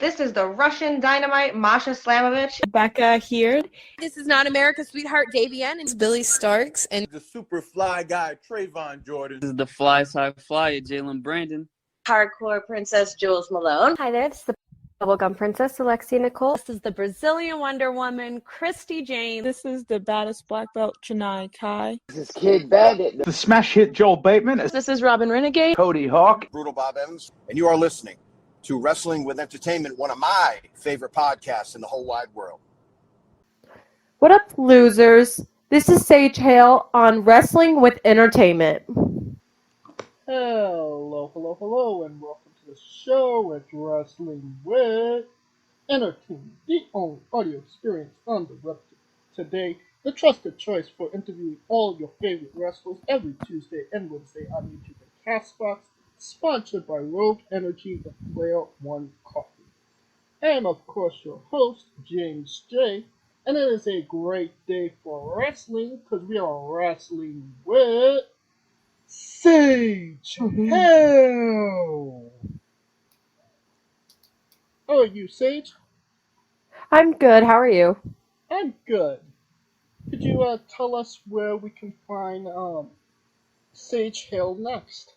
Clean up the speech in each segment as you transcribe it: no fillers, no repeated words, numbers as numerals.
This is the Russian Dynamite, Masha Slamovich. Becca here. This is not America's Sweetheart, Davian. And It's Billy Starks. And the super fly guy, Trayvon Jordan. This is the fly side flyer, Jalen Brandon. Hardcore Princess, Jules Malone. Hi there, this is the Bubblegum Princess, Alexia Nicole. This is the Brazilian Wonder Woman, Christy Jane. This is the baddest black belt, Chennai Kai. This is Kid Bandit. The smash hit Joel Bateman. This is Robin Renegade. Cody Hawk. Brutal Bob Evans. And you are listening to Wrestling with Entertainment, one of my favorite podcasts in the whole wide world. What up, losers? This is Sage Hale on Wrestling with Entertainment. Hello, and welcome to the show at Wrestling with Entertainment, the only audio experience on the web. Today, the trusted choice for interviewing all your favorite wrestlers every Tuesday and Wednesday on YouTube and Castbox, sponsored by Rogue Energy and Player One Coffee. I am, of course, your host, James J., and it is a great day for wrestling because we are wrestling with Sage Hale. How are you, Sage? I'm good. How are you? I'm good. Could you tell us where we can find Sage Hale next?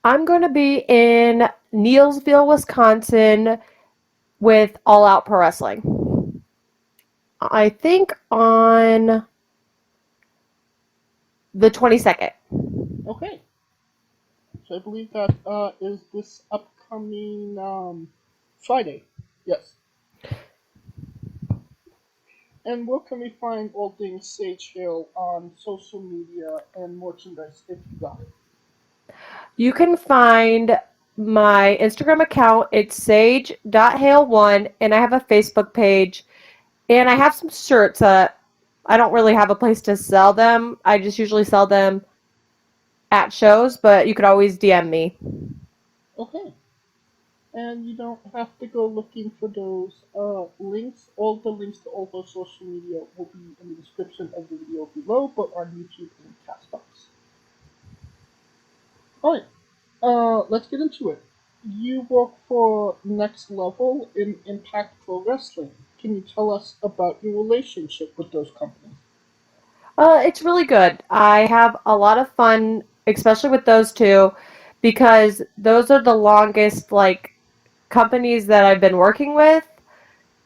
I'm going to be in Neillsville, Wisconsin with All Out Pro Wrestling. I think on the 22nd. Okay. So I believe that is this upcoming Friday. Yes. And where can we find all things Sage Hale on social media and merchandise if you got it? You can find my Instagram account. It's sage.hale1, and I have a Facebook page. And I have some shirts. I don't really have a place to sell them. I just usually sell them at shows, but you could always DM me. Okay. And you don't have to go looking for those links. All the links to all those social media will be in the description of the video below, but on YouTube and Castbox. Alright, let's get into it. You work for Next Level in Impact Pro Wrestling. Can you tell us about your relationship with those companies? It's really good. I have a lot of fun, especially with those two, because those are the longest, companies that I've been working with,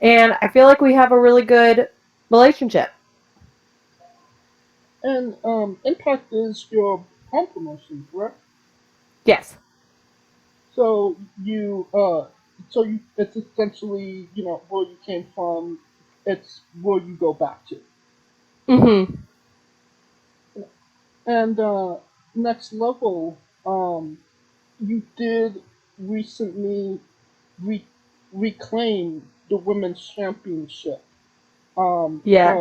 and I feel like we have a really good relationship. And Impact is your home promotion, correct? Yes. So it's essentially, where you came from, it's where you go back to. Mm-hmm. And Next Level, you did recently reclaim the Women's Championship. Yes.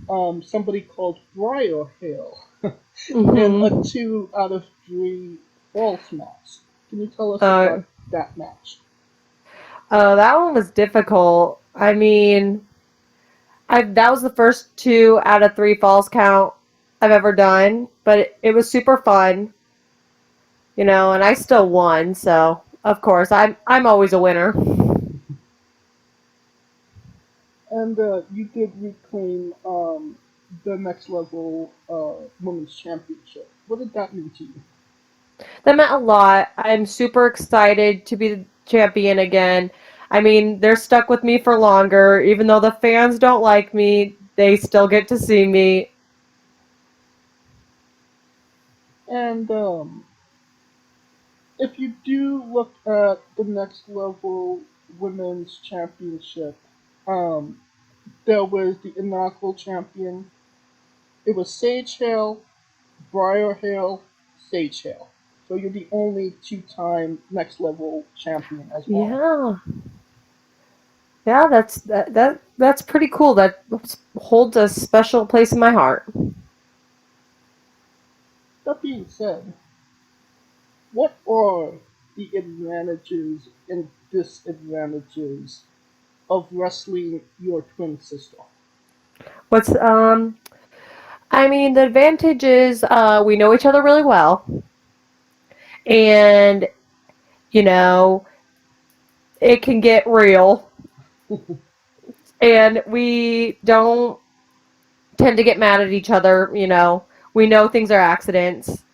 From somebody called Briar Hale. Mm-hmm. In a 2 out of 3 falls match. Can you tell us about that match? Oh, that one was difficult. I mean, that was the first 2 out of 3 falls count I've ever done, but it was super fun, and I still won, so of course I'm always a winner. And you did reclaim the Next Level Women's Championship. What did that mean to you? That meant a lot. I'm super excited to be the champion again. I mean, they're stuck with me for longer. Even though the fans don't like me, they still get to see me. And if you do look at the Next Level Women's Championship, there was the inaugural champion. It was Sage Hale, Briar Hale, Sage Hale. So you're the only 2-time Next Level champion as well. Yeah, that's pretty cool. That holds a special place in my heart. That being said, what are the advantages and disadvantages of wrestling your twin sister? I mean, the advantage is we know each other really well. And, you know, it can get real. And we don't tend to get mad at each other, you know. We know things are accidents.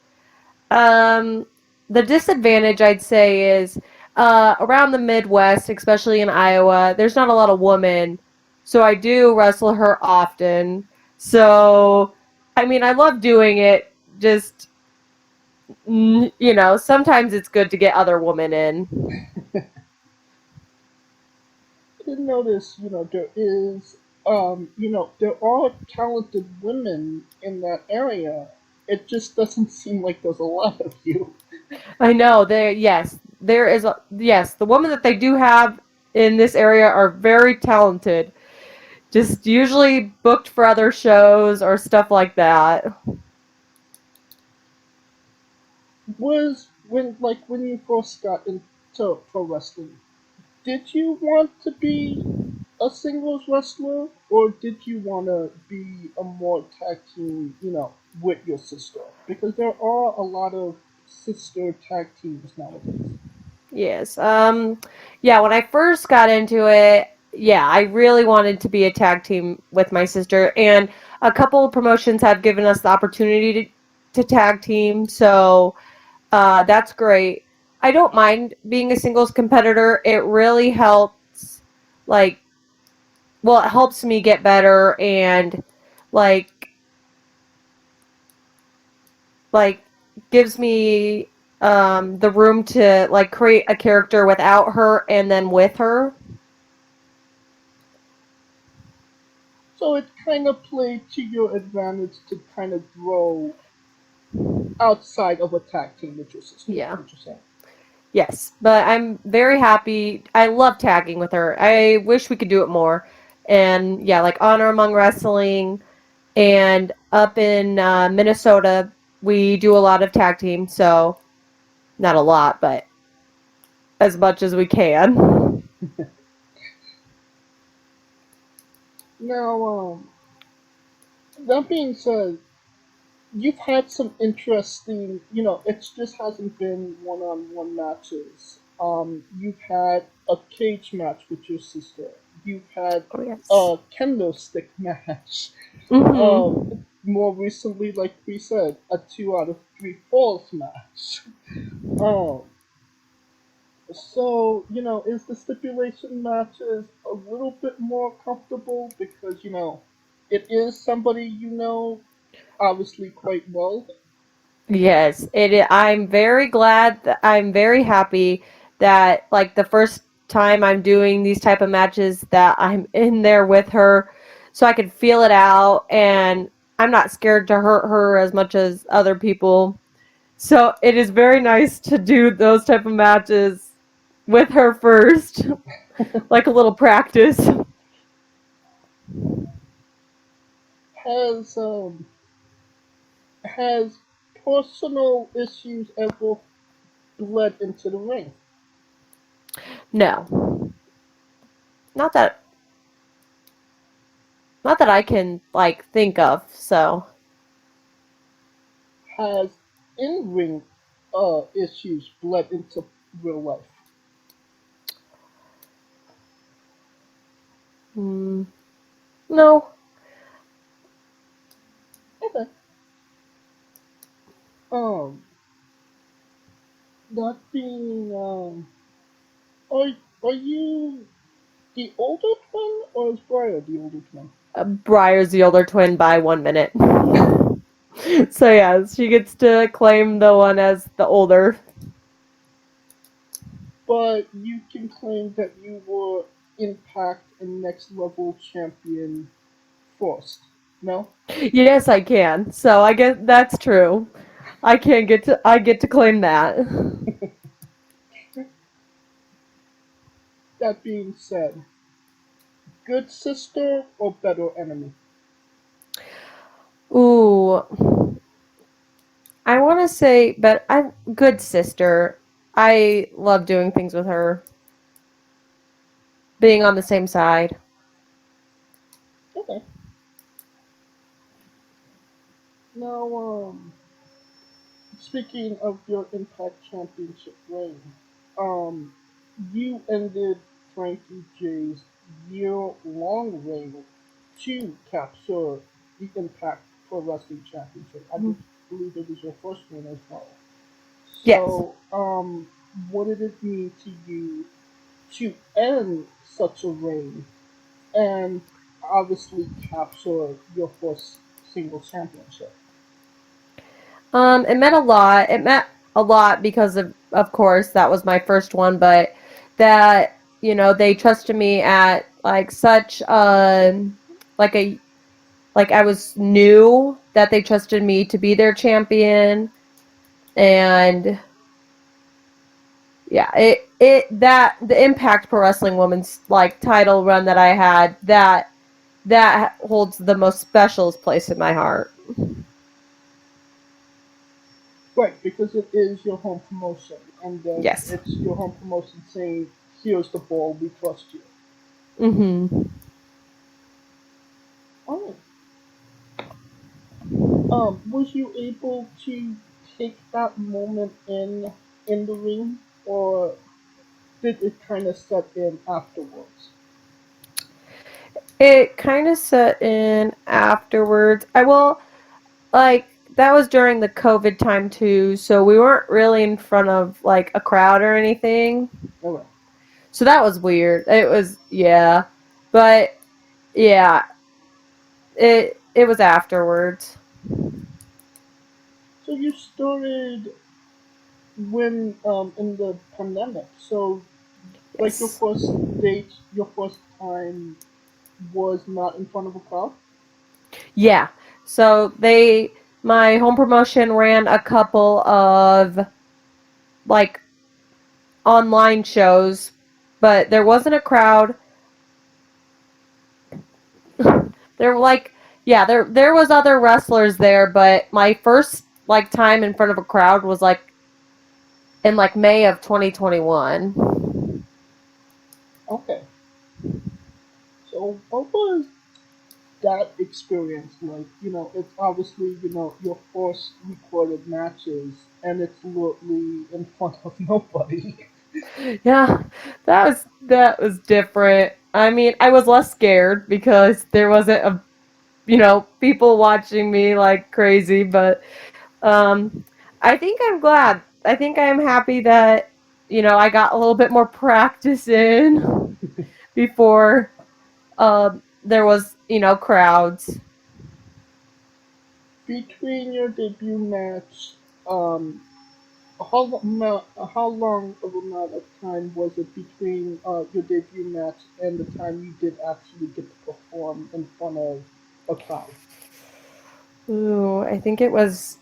Um, the disadvantage, I'd say, is around the Midwest, especially in Iowa, there's not a lot of women. So I do wrestle her often. So, I mean, I love doing it. Just, you know, sometimes it's good to get other women in. did notice, there is, there are talented women in that area. It just doesn't seem like there's a lot of you. I know there is yes, the women that they do have in this area are very talented. Just usually booked for other shows or stuff like that. When you first got into pro wrestling, did you want to be a singles wrestler, or did you want to be a more tag team, with your sister? Because there are a lot of sister tag teams nowadays. Yes. Yeah, when I first got into it, yeah, I really wanted to be a tag team with my sister, and a couple of promotions have given us the opportunity to tag team, so that's great. I don't mind being a singles competitor. It really helps, like, well, it helps me get better and, like, like gives me the room to like create a character without her and then with her. So it kind of played to your advantage to kind of grow outside of a tag team with your sister. Yeah. What you're saying? Yes, but I'm very happy. I love tagging with her. I wish we could do it more. And yeah, like Honor Among Wrestling and up in Minnesota, we do a lot of tag team. So not a lot, but as much as we can. Now, that being said, you've had some interesting, it just hasn't been one-on-one matches. You've had a cage match with your sister. You've had Oh yes. a kendo stick match. Mm-hmm. More recently, like we said, a 2 out of 3 falls match. Um, so, is the stipulation matches a little bit more comfortable because, it is somebody obviously quite well. Yes, I'm very glad that I'm very happy that like the first time I'm doing these type of matches that I'm in there with her so I can feel it out and I'm not scared to hurt her as much as other people. So it is very nice to do those type of matches with her first, like a little practice. Has has personal issues ever bled into the ring? No. Not that not that I can like think of. So, Has in ring issues bled into real life? no. Okay. Um, that being are are you the older twin or is Briar the older twin? Briar's the older twin by 1 minute. So yeah, she gets to claim the one as the older. But you can claim that you were Impact and Next Level champion first. No? Yes, I can. So I guess that's true. I get to claim that. That being said, good sister or better enemy? Ooh, I want to say, but I'm good sister. I love doing things with her, being on the same side. Okay. Now, speaking of your Impact Championship reign, um, you ended Frankie Jay's year-long reign to capture the Impact Pro Wrestling Championship. I believe it was your first win as well. Yes. So, what did it mean to you to end such a reign and obviously capture your first single championship? It meant a lot. It meant a lot because of course, that was my first one, but that, they trusted me at like such like a like I was new that they trusted me to be their champion. And yeah, it that the Impact Pro Wrestling Women's like title run that I had, that holds the most special place in my heart. Right, because it is your home promotion, and then Yes. it's your home promotion saying, "Here's the ball, we trust you." Mhm. Alright. Was you able to take that moment in the ring, or did it kind of set in afterwards? It kind of set in afterwards. I will, like, that was during the COVID time too, so we weren't really in front of like a crowd or anything. Alright. So that was weird. It was, yeah. But yeah, it was afterwards. So you started when in the pandemic. So like your Yes. first date, your first time was not in front of a crowd. Yeah. So my home promotion ran a couple of like online shows, but there wasn't a crowd. There were like, yeah, there was other wrestlers there, but my first like time in front of a crowd was like in like May of 2021. Okay. So what was that experience like? It's obviously your first recorded matches, and it's literally in front of nobody. Yeah, that was different. I mean, I was less scared because there wasn't people watching me like crazy, but um I think I'm glad. I think I'm happy that I got a little bit more practice in before there was, crowds. Between your debut match, um, how long of amount of time was it between your debut match and the time you did actually get to perform in front of a crowd? Ooh, I think it was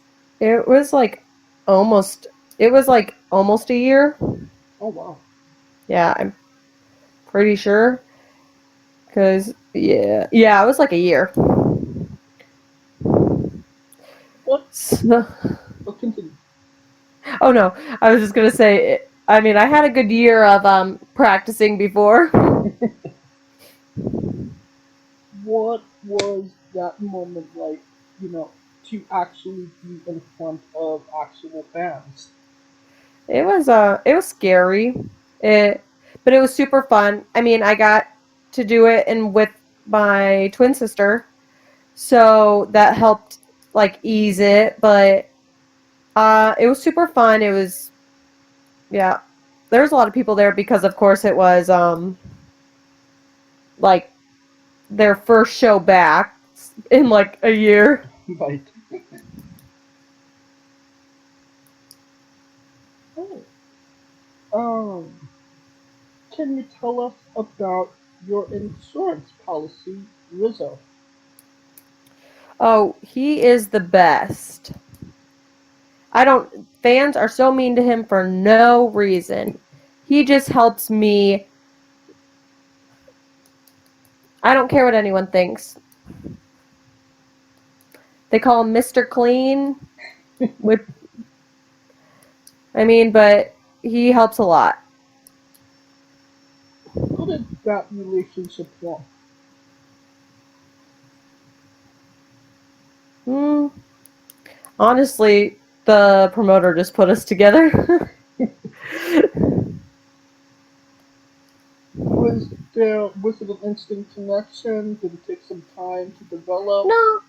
like almost it was like almost a year. Oh wow! Yeah, I'm pretty sure. Cause yeah, it was like a year. What? So, Oh, continue. oh no, I was just gonna say. I mean, I had a good year of practicing before. What was that moment like? To actually be in front of actual fans. It was scary. It but it was super fun. I mean, I got to do it and with my twin sister, so that helped like ease it. But it was super fun. It was, yeah. There was a lot of people there because of course it was like their first show back in like a year. Right. Oh. Um. Can you tell us about your insurance policy, Rizzo? Oh, he is the best. I don't Fans are so mean to him for no reason. He just helps me. I don't care what anyone thinks. They call him Mr. Clean, with but he helps a lot. How did that relationship form? Hmm. Honestly, the promoter just put us together. Was it an instant connection? Did it take some time to develop? No,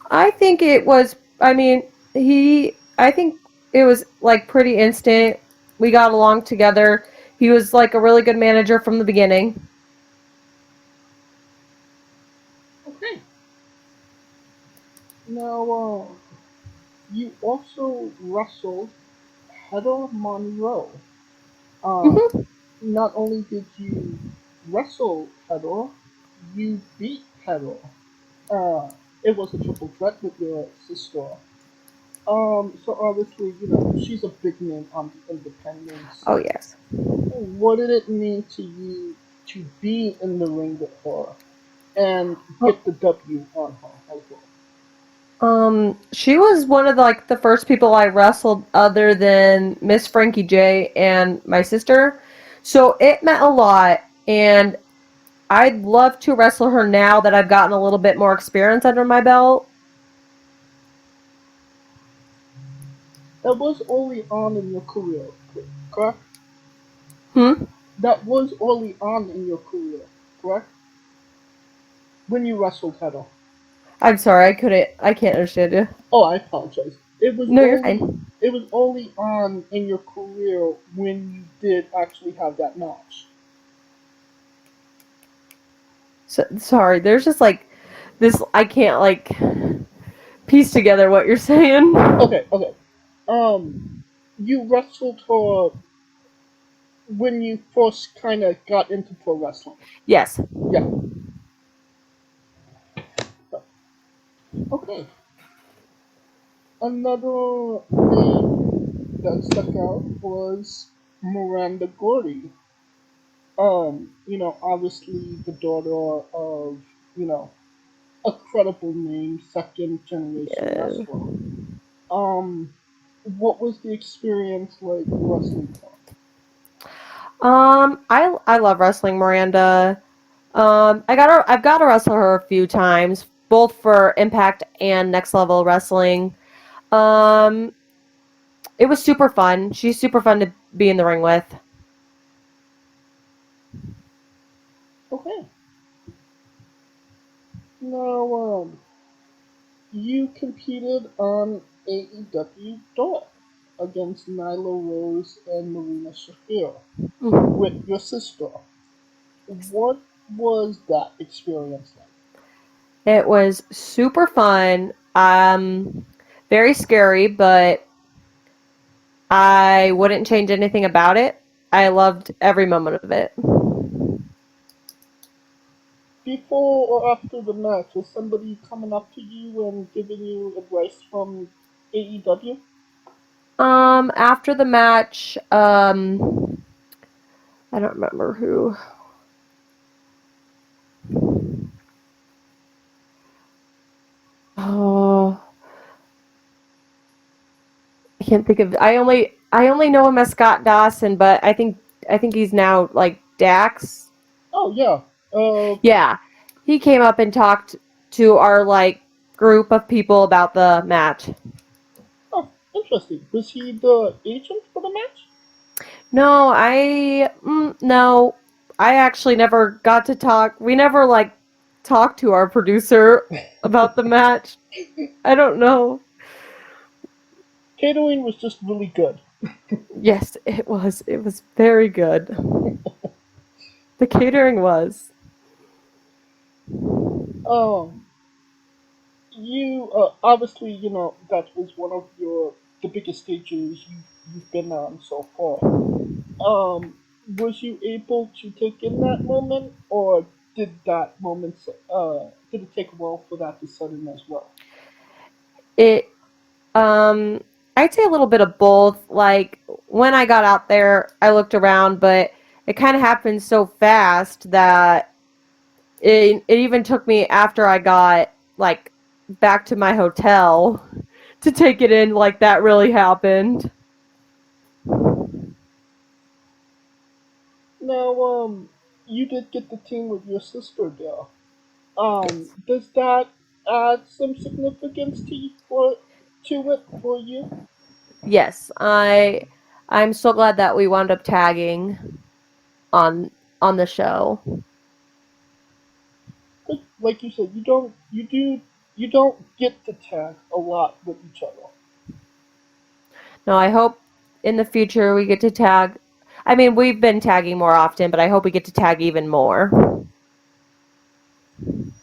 I think it was. I mean, I think it was like pretty instant. We got along together. He was like a really good manager from the beginning. Okay. Now, you also wrestled Heather Monroe. Mhm. Not only did you wrestle Heather, you beat Heather. Uh, it was a triple threat with your sister. So obviously, she's a big name on the independents. Oh yes. What did it mean to you to be in the ring with her and Oh, get the W on her as well? She was one of the first people I wrestled other than Miss Frankie Jay and my sister. So it meant a lot, and I'd love to wrestle her now that I've gotten a little bit more experience under my belt. That was early on in your career, correct? Hmm? That was early on in your career, correct? When you wrestled Heather. I'm sorry, I can't understand you. Oh, I apologize. No, you're fine. It was early on in your career when you did actually have that match. So, sorry, there's just this, I can't piece together what you're saying. Okay. You wrestled her when you first kind of got into pro wrestling. Yes. Yeah. Okay. Another name that stuck out was Miranda Gordy. Obviously the daughter of, you know, a credible name, second generation Yeah. wrestler. Um, what was the experience like wrestling her? I love wrestling Miranda. I've got to wrestle her a few times, both for Impact and Next Level Wrestling. Um, it was super fun. She's super fun to be in the ring with. Okay. Now, you competed on AEW Dark against Nyla Rose and Marina Shafir with Mhm. your sister. What was that experience like? It was super fun. Very scary, but I wouldn't change anything about it. I loved every moment of it. Before or after the match, was somebody coming up to you and giving you advice from AEW? After the match, I don't remember who. Oh, I can't think of. I only know him as Scott Dawson, but I think he's now like Dax. Oh yeah. Yeah, he came up and talked to our group of people about the match. Oh, interesting. Was he the agent for the match? No, no, I actually never got to talk. We never talked to our producer about the match. I don't know. Catering was just really good. Yes, it was. It was very good. The catering was. Um, you obviously that was one of the biggest stages you've been on so far. Um, was you able to take in that moment, or did it take a while for that to set in as well? It Um, I'd say a little bit of both. Like when I got out there, I looked around, but it kind of happened so fast that it even took me after I got back to my hotel to take it in like that really happened. Now, you did get the team with your sister there. Yes. Does that add some significance to it for you? Yes, I'm so glad that we wound up tagging on on the show. But like you said, you don't get to tag a lot with each other. No, I hope in the future we get to tag. I mean, we've been tagging more often, but I hope we get to tag even more.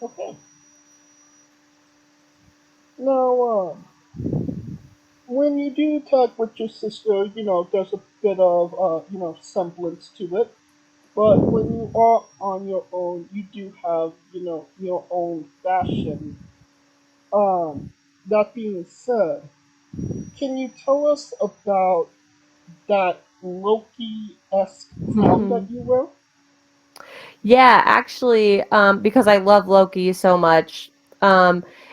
Okay. Now, when you do talk with your sister, there's a bit of, semblance to it. But when you are on your own, you do have, your own fashion. Um, that being said, can you tell us about that Loki-esque crown that you wear? Yeah, actually, because I love Loki so much,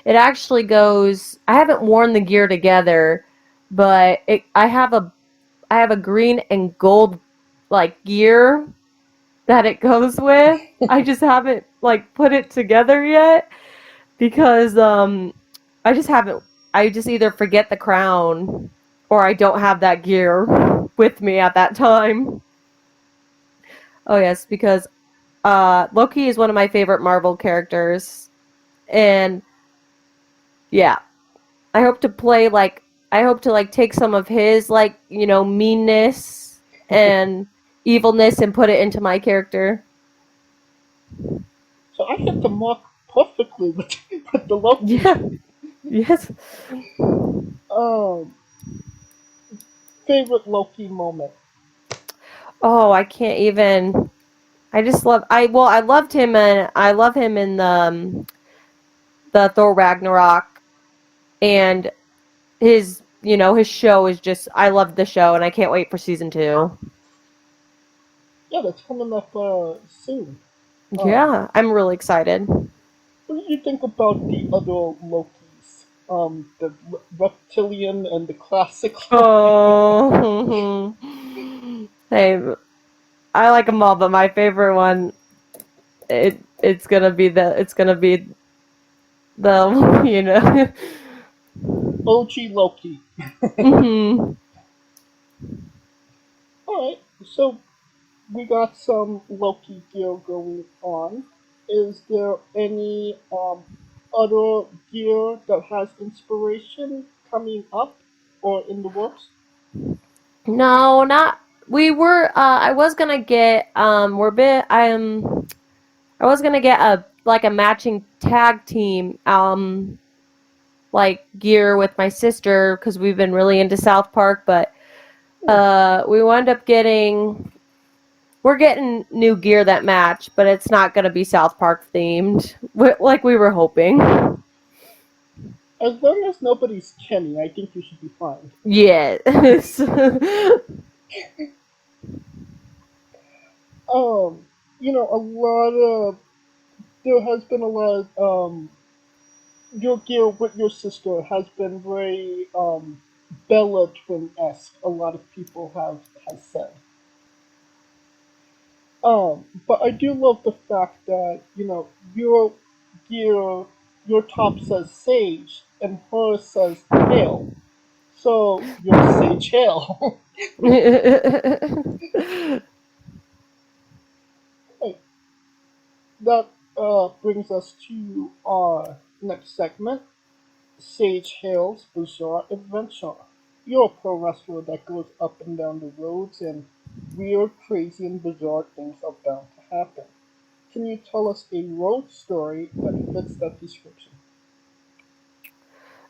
it actually goes. I haven't worn the gear together, but I have a green and gold like gear that it goes with. I just haven't like put it together yet because I just haven't. I just either forget the crown or I don't have that gear with me at that time. Oh yes, because Loki is one of my favorite Marvel characters, and yeah, I hope to play like I hope to like take some of his like meanness and evilness and put it into my character. So I hit the mark perfectly with, with the Loki. Yeah. Yes. Um, favorite Loki moment. Oh, I can't even. I just love. I loved him and I love him in the Thor Ragnarok, and his show is just. I love the show and I can't wait for season 2. Yeah, that's coming up soon. Um, Yeah, I'm really excited. what did you think about the other Lokis? The reptilian and the classic Loki. Oh, hey, I like them all, but my favorite one, it's gonna be the OG Loki. hmm. Alright, so we got some Loki gear going on. Is there any other gear that has inspiration coming up or in the works? No, not we were. I was gonna get we're bit. I was gonna get a matching tag team like gear with my sister because we've been really into South Park, but we wound up getting. We're getting new gear that match, but it's not going to be South Park themed, like we were hoping. As long as nobody's Kenny, I think you should be fine. Yes. Um, a lot of there has been a lot of your gear with your sister has been very Bella Twin esque. A lot of people have said. But I do love the fact that your gear, your top says Sage and hers says Hale. So you're Sage Hale. Hey, that brings us to our next segment, Sage Hale's Bizarre Adventure. You're a pro wrestler that goes up and down the roads, and weird, crazy, and bizarre things are bound to happen. Can you tell us a road story that fits that description?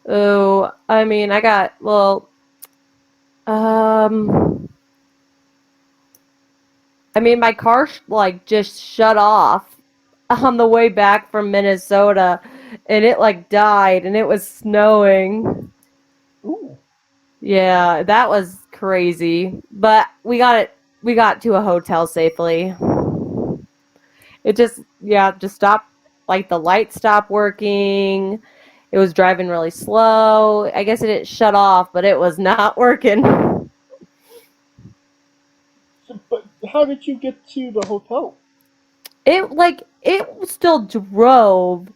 Oh, I mean, I got um, I mean, my car like just shut off on the way back from Minnesota, and it like died, and it was snowing. Ooh, Yeah, that was crazy. But we got it. We got to a hotel safely. It just stopped. Like the light stopped working. It was driving really slow. I guess it didn't shut off, but it was not working. so, but how did you get to the hotel? It still drove.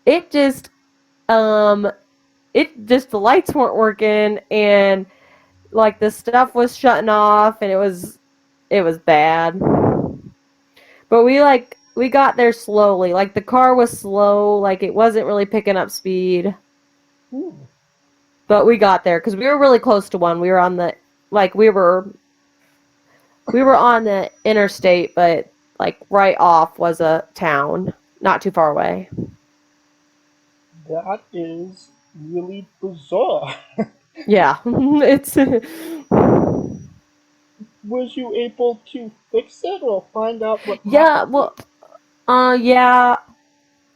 It just um it just the lights weren't working and like the stuff was shutting off and it was bad. But we got there slowly. Like the car was slow, like it wasn't really picking up speed. But we got there because we were really close to one. We were on the we were on the interstate, but like right off was a town, not too far away. That is really bizarre. Yeah, it's Was you able to fix it or find out what yeah. happened? Well, yeah.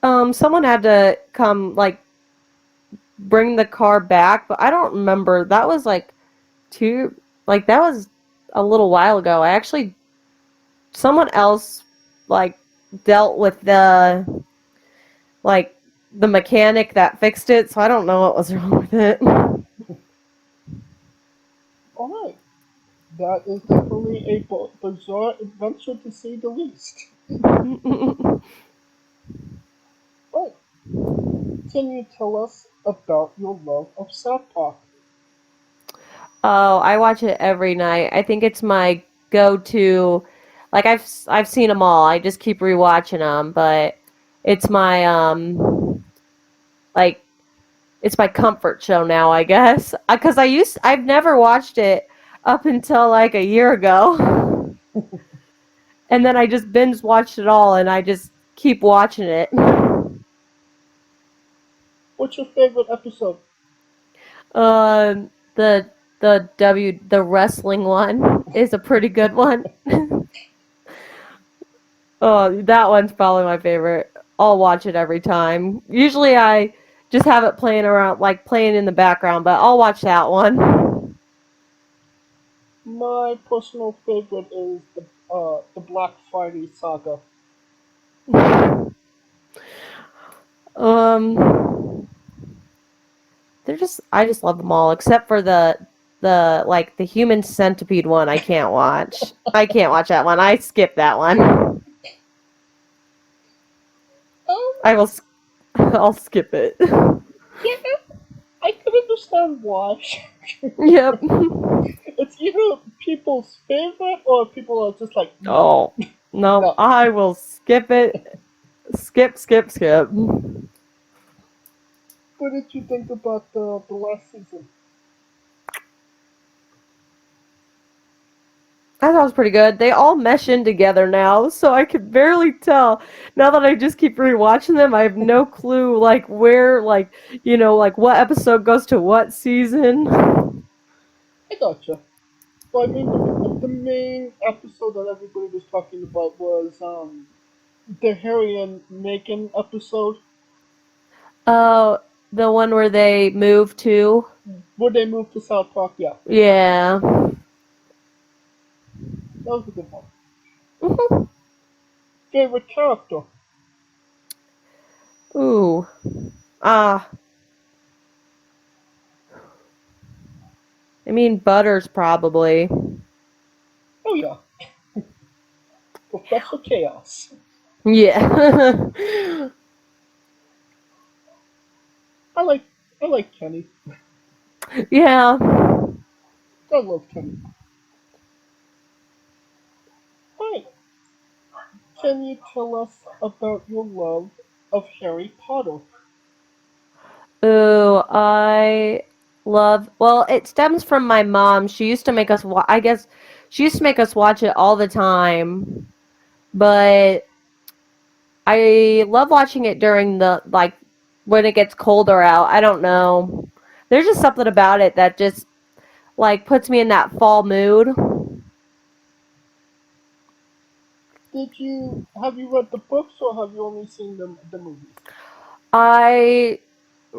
Someone had to come like bring the car back, but I don't remember. That was that was a little while ago. Someone else like dealt with the mechanic that fixed it, so I don't know what was wrong with it. Alright. That is definitely a bizarre adventure to say the least. Right. Can you tell us about your love of South Park? Oh, I watch it every night. I think it's my go-to. Like I've seen them all. I just keep rewatching them, but it's my like it's my comfort show now, I guess. Because I've never watched it up until like a year ago. And then I just binge watched it all and I just keep watching it. What's your favorite episode? Um the wrestling one is a pretty good one. Oh, that one's probably my favorite. I'll watch it every time. Usually I just have it playing around, like playing in the background, but I'll watch that one. My personal favorite is the Black Friday saga. I just love them all, except for the human centipede one I can't watch. I can't watch that one. I skip that one. I will, I'll skip it. Yeah, I can understand why. Yep. It's either people's favorite or people are just like, Oh, no, No. I will skip it. Skip, skip, skip. What did you think about the last season? I thought it was pretty good. They all mesh in together now, so I could barely tell. Now that I just keep rewatching them, I have no clue, like, where, like, what episode goes to what season. I gotcha. Well, I mean, the main episode that everybody was talking about was the Harry and Meghan episode Oh, the one where they moved to? where they moved to South Park. Yeah, Yeah. that was a good one. Mhm. Favorite character? Ooh. Ah. I mean, Butters, probably. Oh yeah, Professor Chaos. Yeah. I like Kenny. Yeah. I love Kenny. Hi. Can you tell us about your love of Harry Potter? Ooh, well, it stems from my mom. She used to make us I guess she used to make us watch it all the time. But I love watching it during when it gets colder out. I don't know. There's just something about it that just like puts me in that fall mood. Have you read the books or have you only seen the movies? I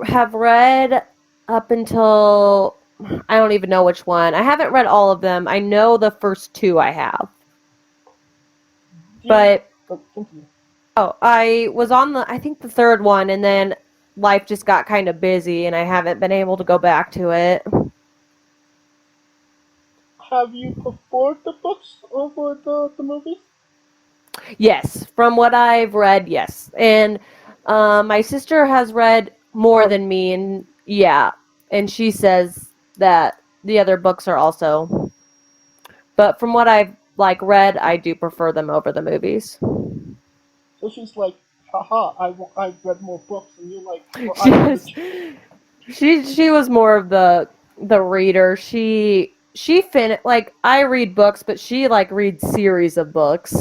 have read up until I don't even know which one. I haven't read all of them. I know the first two I have. But Continue. I was on I think the third one, and then life just got kind of busy, and I haven't been able to go back to it. Have you preferred the books over the movies? Yes, from what I've read, yes. And my sister has read more than me, and yeah, and she says that the other books are also. But from what I've like read, I do prefer them over the movies. So she's like, haha, I've read more books than you, like, well, I want Yes. to. She was more of the reader. Like I read books, but she like reads series of books.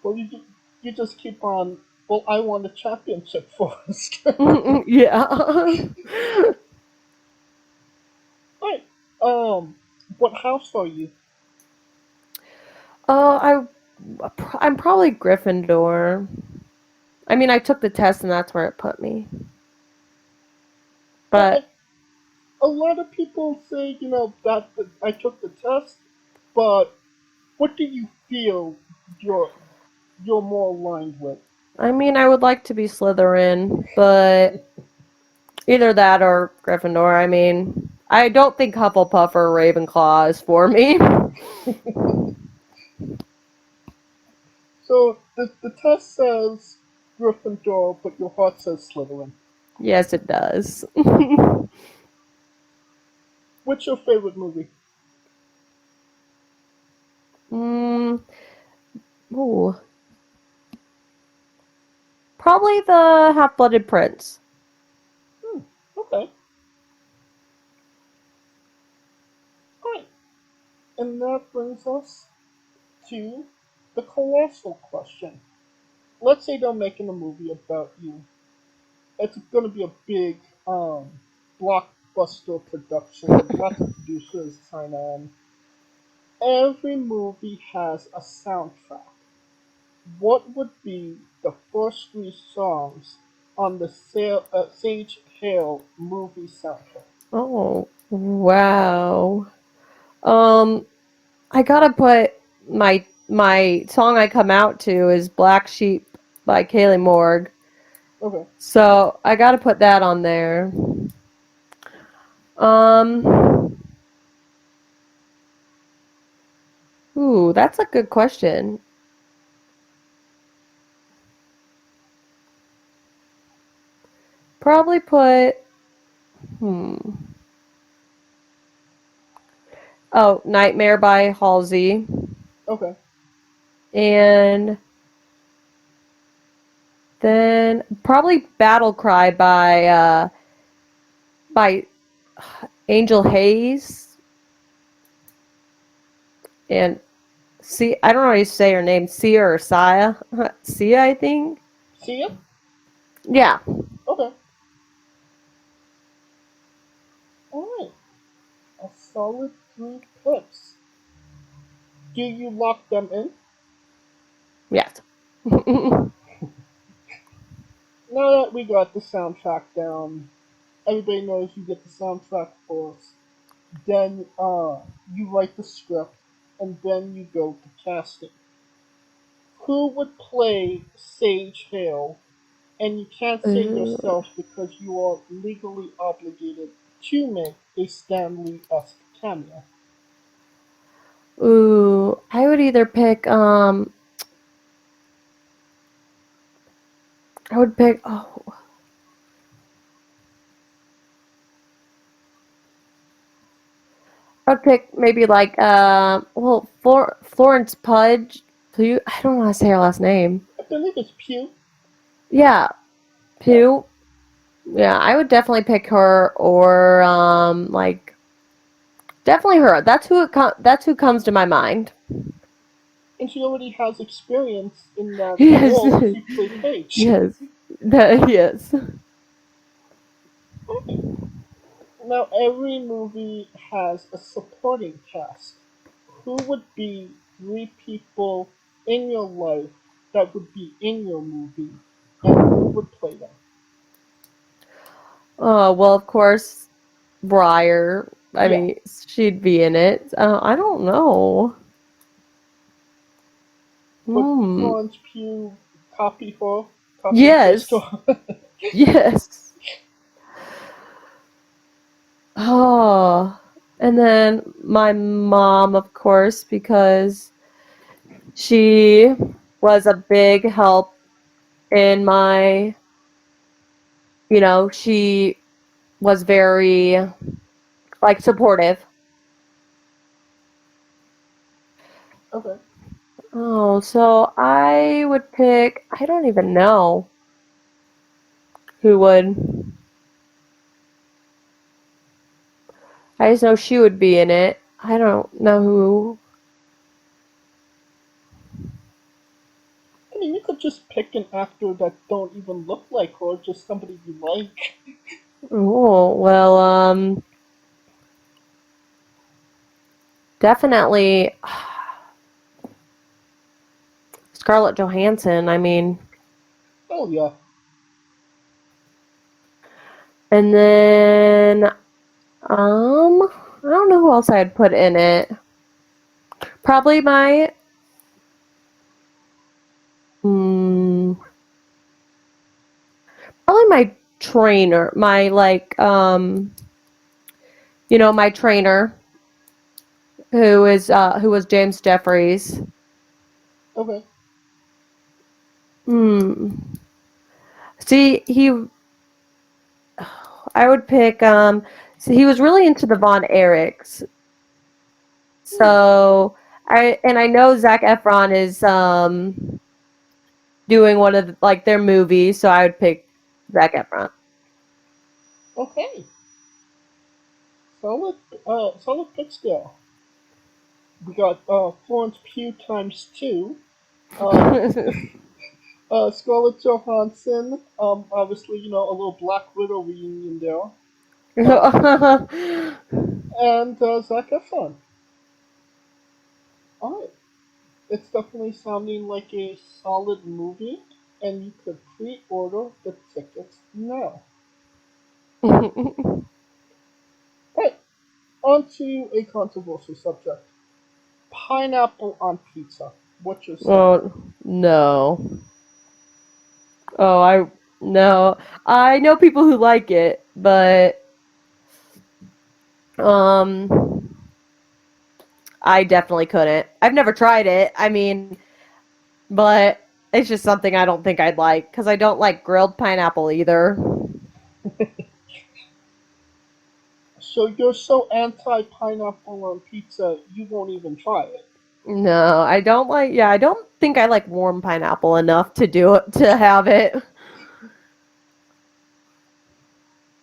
Well, you just keep on. Well, I won the championship first. Yeah. Right. What house are you? Oh, I'm probably Gryffindor. I mean, I took the test and that's where it put me. Okay. But A lot of people say, that I took the test, but what do you feel you're you're more aligned with? I mean, I would like to be Slytherin, but either that or Gryffindor. I mean, I don't think Hufflepuff or Ravenclaw is for me. So the test says Gryffindor, but your heart says Slytherin. Yes, it does. What's your favorite movie? mm, ooh. Probably the Half-Blooded Prince. Okay. Alright. And that brings us to the colossal question. Let's say they're making a movie about you. It's going to be a big blockbuster production. Lots of producers sign on. Every movie has a soundtrack. What would be the first three songs on the Sage Hale movie soundtrack? Oh, wow. I gotta put my song I come out to is Black Sheep by Kaylee Morg. Okay. So I gotta put that on there. Um, ooh, that's a good question. Probably put, hmm. Oh, Nightmare by Halsey. Okay. And then probably Battle Cry by Angel Hayes. And I don't know how you say her name, Sia or Sia. Sia, I think. See ya? Yeah. Okay. Alright. A solid three picks. Do you lock them in? Yes. Now that we got the soundtrack down, everybody knows you get the soundtrack first. Then you write the script, and then you go to casting. Who would play Sage Hale? And you can't say yourself because you are legally obligated to make a Stanley-esque cameo. Ooh, I would either pick I would pick I would pick maybe like Florence Pudge. I don't want to say her last name. I believe it's Pew. Yeah, Pugh. Yeah, I would definitely pick her or like definitely her. That's who comes to my mind. And she already has experience in that Yes. role. She played Paige. Yes. Yes. Okay. Now, every movie has a supporting cast. Who would be three people in your life that would be in your movie, and who would play them? Oh, well, of course, Briar. I Yeah. mean, she'd be in it. I don't know. But Hmm. Florence Pugh, copy her, copy and paste Yes. her. Yes. Oh. And then my mom, of course, because she was a big help in she was very like supportive. Okay. Oh, so I would pick. I don't even know who would. I just know she would be in it. I don't know who. I mean, you could just pick an actor that don't even look like her, just somebody you like. Oh, well, definitely Scarlett Johansson. I mean, Oh yeah. and then I don't know who else I'd put in it. Probably my mm, probably my trainer, my my trainer who was James Jeffries. Okay. Hmm. See, I would pick so he was really into the Von Erichs. So I know Zac Efron is doing one of their movies, so I would pick Zac Efron. Okay. Solid. Solid picks there. We got Florence Pugh times two. Uh, Scarlett Johansson. Obviously, a little Black Widow reunion there. And Zac Efron. Alright. It's definitely sounding like a solid movie, and you could pre-order the tickets now. Alright, on to a controversial subject. Pineapple on pizza. What's your say? Oh no. Oh, I no. I know people who like it, but um I definitely couldn't. I've never tried it. I mean, but it's just something I don't think I'd like because I don't like grilled pineapple either. So you're so anti-pineapple on pizza, you won't even try it. No, I don't like. Yeah, I don't think I like warm pineapple enough to do it to have it.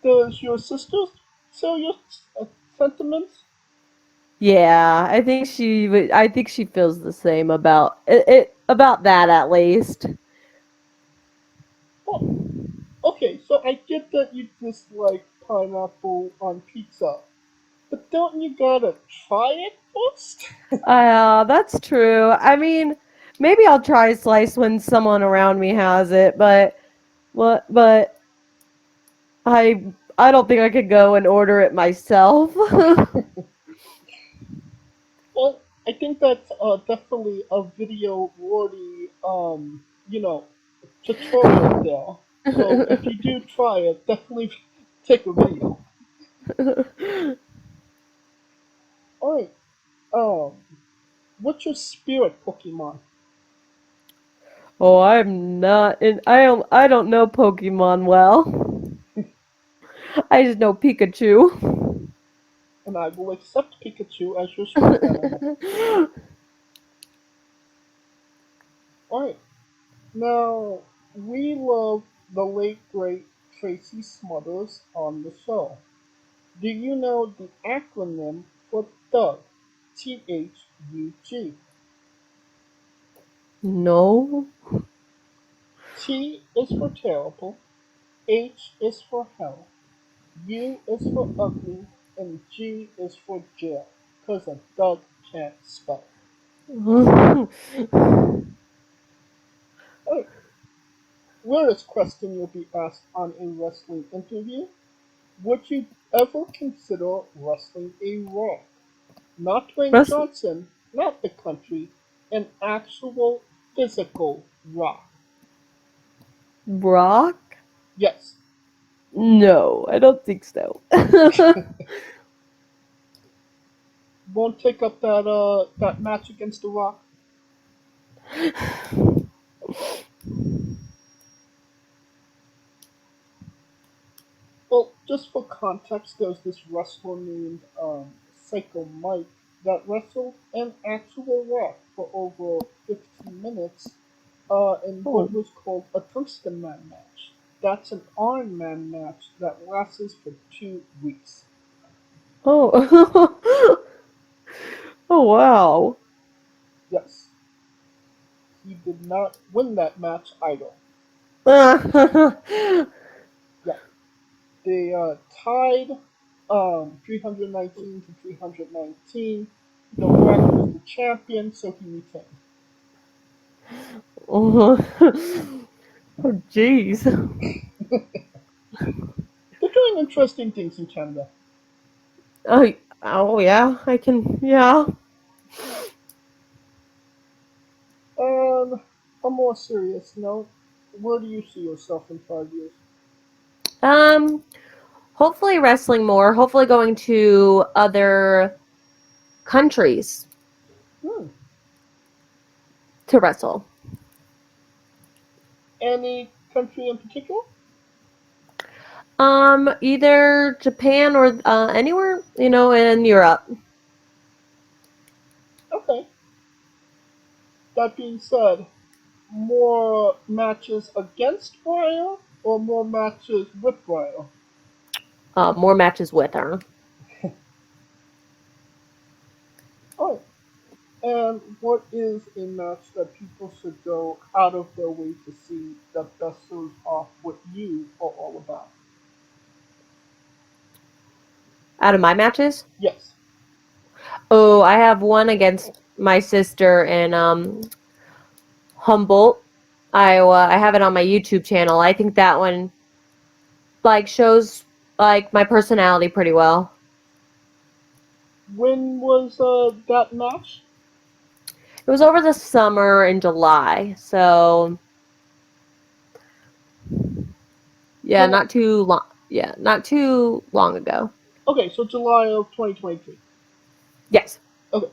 Does your sister share your sentiments? Yeah, I think she would. I think she feels the same about it about that at least. Well, okay, so I get that you dislike pineapple on pizza, but don't you gotta try it first? That's true. I mean, maybe I'll try a slice when someone around me has it, but I don't think I could go and order it myself. Well, I think that's definitely a video worthy, tutorial there. So if you do try it, definitely take a video. Alright, um, what's your spirit Pokemon? Oh, I'm not in. I don't know Pokemon well. I just know Pikachu. And I will accept Pikachu as your spirit animal. Alright, now, we love the late great Tracy Smothers on the show. Do you know the acronym for Thug? THUG. No. T is for terrible, H is for hell, U is for ugly, and G is for jail. Cause a thug can't spell. Alright, weirdest question you'll be asked on a wrestling interview. Would you ever consider wrestling a Raw? Not Dwayne Russ Johnson, not the country, an actual physical Raw. Brock? Yes. No, I don't think so. Won't take up that match against The Rock. Well, just for context, there's this wrestler named Psycho Mike that wrestled an actual Raw for over 15 minutes in what was called a tungsten man match. That's an Iron Man match that lasts for 2 weeks. Oh. Oh, wow. Yes. He did not win that match either. Yeah. They tied 319 to 319. The Rock was the champion, so he retained. Oh, jeez. They're doing interesting things in Canada. Oh, yeah, I can, yeah. On a more serious note, where do you see yourself in 5 years? Hopefully wrestling more, hopefully going to other countries Hmm. to wrestle. Any country in particular? Either Japan or anywhere, in Europe. Okay. That being said, more matches against Briar or more matches with Briar? More matches with her. Alright. And what is a match that people should go out of their way to see that best shows off what you are all about? Out of my matches? Yes. Oh, I have one against my sister in Humboldt, Iowa. I have it on my YouTube channel. I think that one shows my personality pretty well. When was that match? It was over the summer in July, so yeah, So- not too long. Yeah, not too long ago. Okay, so July of 2023. Yes. Okay.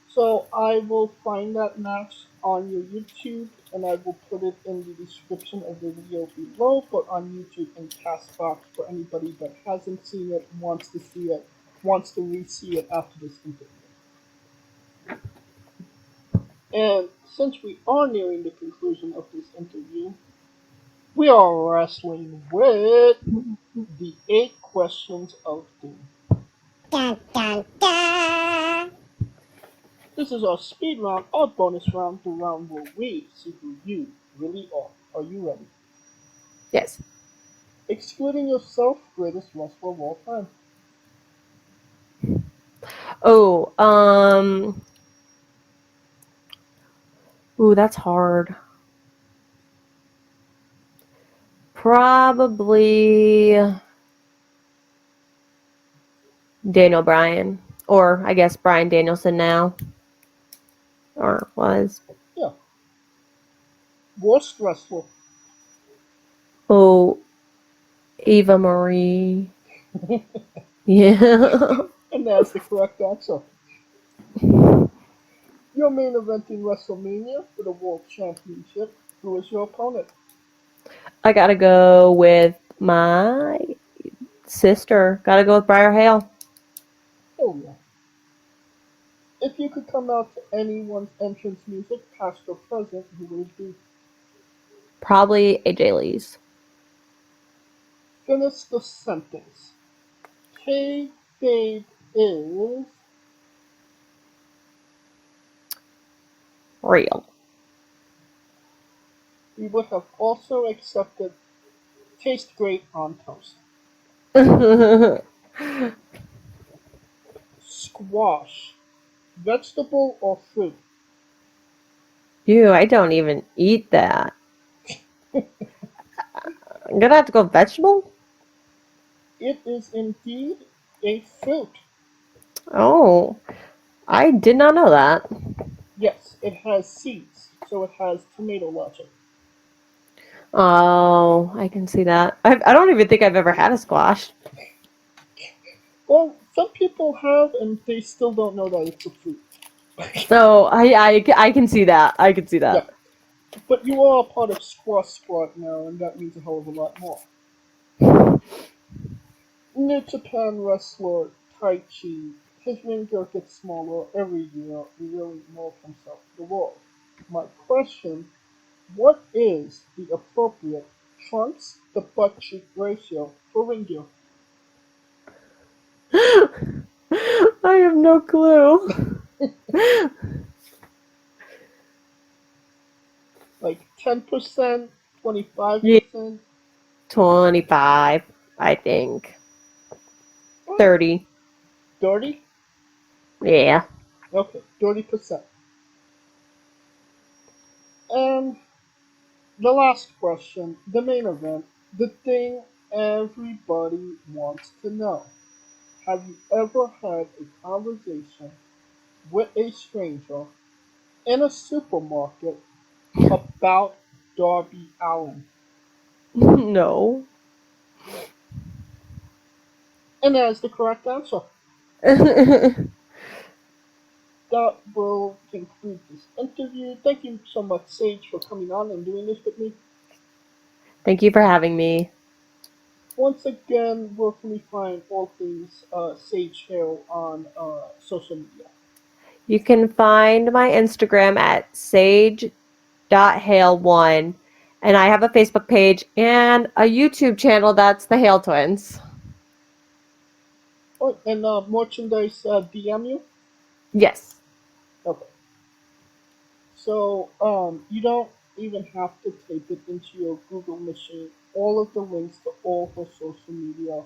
So I will find that match on your YouTube and I will put it in the description of the video below, but on YouTube and Castbox for anybody that hasn't seen it, wants to see it, wants to re-see it after this interview. And since we are nearing the conclusion of this interview, we are wrestling with the 8 questions of doom. Dun, dun, dun. This is our speed round, our bonus round, the round where we see who you really are. Are you ready? Yes. Excluding yourself, greatest wrestler of all time. Oh, ooh, that's hard. Probably Daniel Bryan, or I guess Bryan Danielson now, or was. Yeah. Worst wrestler. Oh, Eva Marie. Yeah. And that's the correct answer. Your main event in WrestleMania for the World Championship. Who is your opponent? I gotta go with my sister. Gotta go with Briar Hale. Oh yeah. If you could come out to anyone's entrance music, past or present, who would it be? Probably AJ Lee's. Finish the sentence. Kayfabe is Real. we would have also accepted taste great on toast. Squash. Vegetable or fruit? Ew, I don't even eat that. I'm gonna have to go vegetable? It is indeed a fruit. Oh, I did not know that. Yes, it has seeds, so it has tomato logic. Oh, I can see that. I don't even think I've ever had a squash. Well, some people have, and they still don't know that it's a fruit. So I can see that. I can see that. Yeah. But you are a part of Squash Squad now, and that means a hell of a lot more. New Japan wrestler Taichi his finger gets smaller every year, revealing more of himself to the world. My question, what is the appropriate trunks to butt cheek ratio for reindeer? I have no clue. Like 10%, Yeah, 25%? 25, I think. 30. 30? Yeah. Okay, 30%. And the last question, the main event, the thing everybody wants to know. Have you ever had a conversation with a stranger in a supermarket about Darby Allen? No. And that is the correct answer. That will conclude this interview. Thank you so much, Sage, for coming on and doing this with me. Thank you for having me. Once again, where can we find all things Sage Hale on social media? You can find my Instagram at sage.hale1. And I have a Facebook page and a YouTube channel that's the Hale Twins. Oh, and merchandise DM you? Yes. Okay. So you don't even have to type it into your Google machine. All of the links to all her social media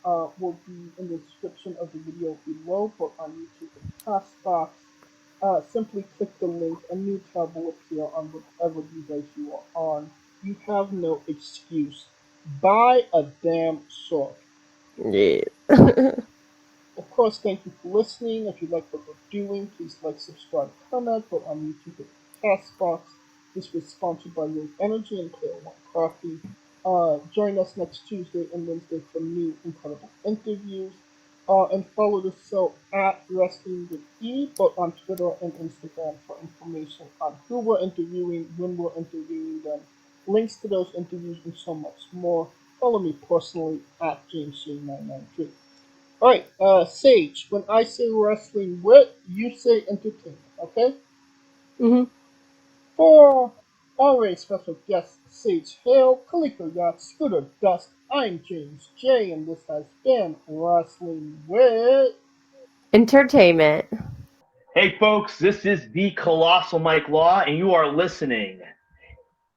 will be in the description of the video below, but on YouTube and Castbox. Simply click the link, a new tab will appear on whatever device you are on. You have no excuse. Buy a damn sword. Yeah. Of course, thank you for listening. If you like what we're doing, please like, subscribe, comment. But on YouTube and Castbox, this was sponsored by Rogue Energy and Player One Coffee. Join us next Tuesday and Wednesday for new incredible interviews. And follow the show at Wrestling with E, but on Twitter and Instagram for information on who we're interviewing, when we're interviewing them, links to those interviews, and so much more. Follow me personally at JamesJ993. Alright, Sage, when I say wrestling wit, you say entertainment, okay? Hmm. For our very special guest, Sage Hale, Kaliko Yacht, Scooter Dust, I'm James J, and this has been Wrestling Wit. Entertainment. Hey folks, this is the Colossal Mike Law, and you are listening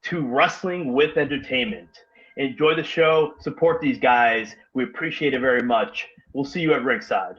to Wrestling with Entertainment. Enjoy the show, support these guys. We appreciate it very much. We'll see you at ringside.